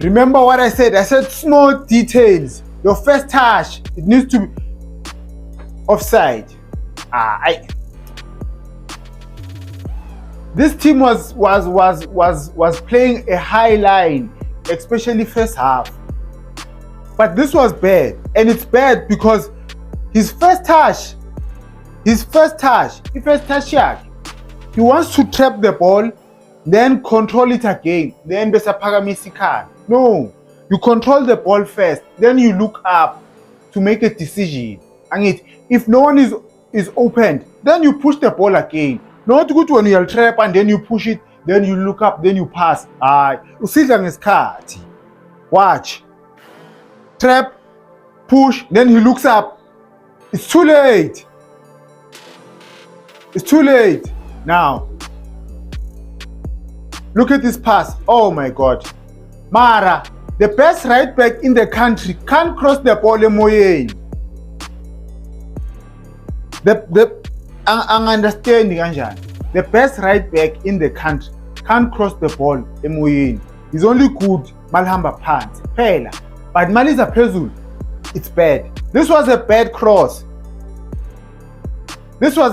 Remember what I said? I said small details. Your first touch, it needs to be offside. This team was playing a high line, especially first half. But this was bad, and it's bad because his first touch, he wants to trap the ball, then control it again, then besa phakamisa ikhanda. No, you control the ball first, then you look up to make a decision. And if no one is opened, then you push the ball again. Not good when you trap and then you push it, then you look up, then you pass. Usidla ngesikhathi. Watch. Trap, push, then he looks up. It's too late. It's too late. Now, look at this pass. Oh my God. Mara, the best right back in the country, can't cross the ball emoyeni. I'm understanding kanjani. The best right back in the country can't cross the ball emoyeni. He's only good malhamba phansi phela. But maliza phezulu, it's bad. This was a bad cross. This was